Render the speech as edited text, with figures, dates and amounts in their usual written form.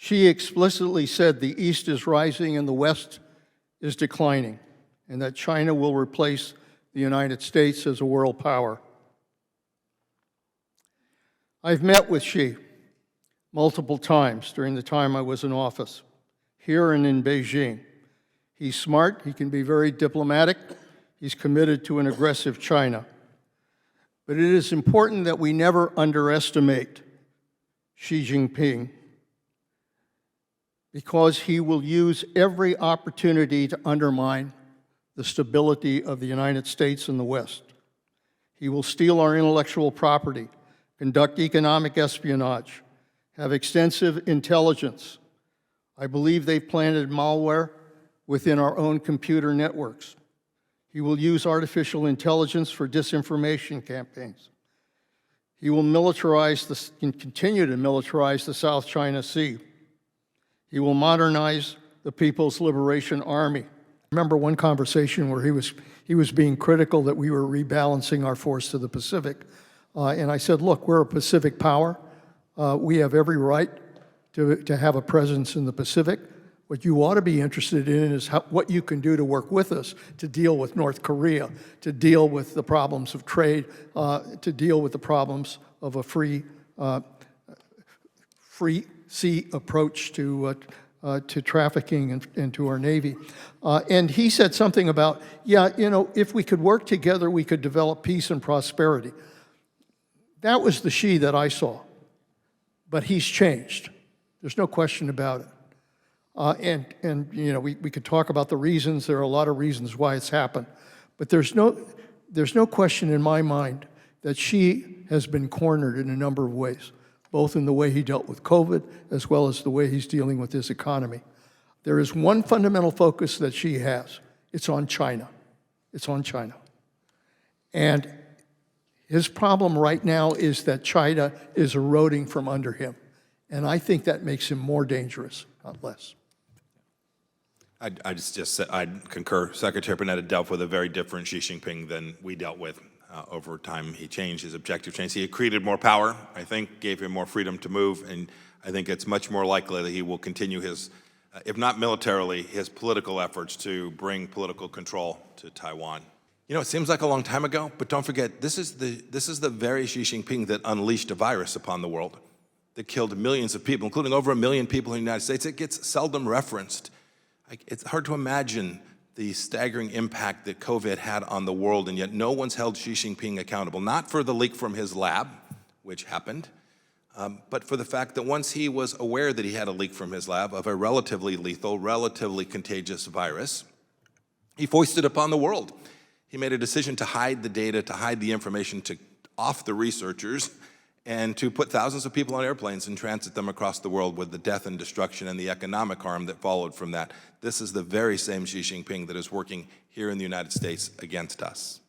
Xi explicitly said the East is rising and the West is declining, and that China will replace the United States as a world power. I've met with Xi multiple times during the time I was in office, here and in Beijing. He's smart, he can be very diplomatic, he's committed to an aggressive China. But it is important that we never underestimate Xi Jinping, because he will use every opportunity to undermine the stability of the United States and the West. He will steal our intellectual property, conduct economic espionage, have extensive intelligence. I believe they've planted malware within our own computer networks. He will use artificial intelligence for disinformation campaigns. He will continue to militarize the South China Sea. He will modernize the People's Liberation Army. I remember one conversation where he was being critical that we were rebalancing our force to the Pacific. And I said, look, we're a Pacific power. We have every right to have a presence in the Pacific. What you ought to be interested in is what you can do to work with us to deal with North Korea, to deal with the problems of trade, to deal with the problems of a free sea approach to trafficking and to our Navy. And he said something about, yeah, you know, if we could work together, we could develop peace and prosperity. That was the Xi that I saw. But he's changed. There's no question about it. And you know, we could talk about the reasons. There are a lot of reasons why it's happened. But there's no question in my mind that Xi has been cornered in a number of ways, both in the way he dealt with COVID as well as the way he's dealing with his economy. There is one fundamental focus that Xi has. It's on China. It's on China. And his problem right now is that China is eroding from under him. And I think that makes him more dangerous, not less. I'd concur. Secretary Panetta dealt with a very different Xi Jinping than we dealt with. Over time, he changed, his objective changed. He created more power, I think, gave him more freedom to move, and I think it's much more likely that he will continue his, if not militarily, his political efforts to bring political control to Taiwan. You know, it seems like a long time ago, but don't forget, this is the very Xi Jinping that unleashed a virus upon the world, that killed millions of people, including over 1 million people in the United States. It gets seldom referenced. It's hard to imagine the staggering impact that COVID had on the world, and yet no one's held Xi Jinping accountable, not for the leak from his lab, which happened, but for the fact that once he was aware that he had a leak from his lab of a relatively lethal, relatively contagious virus, he foisted it upon the world. He made a decision to hide the data, to hide the information, to off the researchers, and to put thousands of people on airplanes and transit them across the world with the death and destruction and the economic harm that followed from that. This is the very same Xi Jinping that is working here in the United States against us.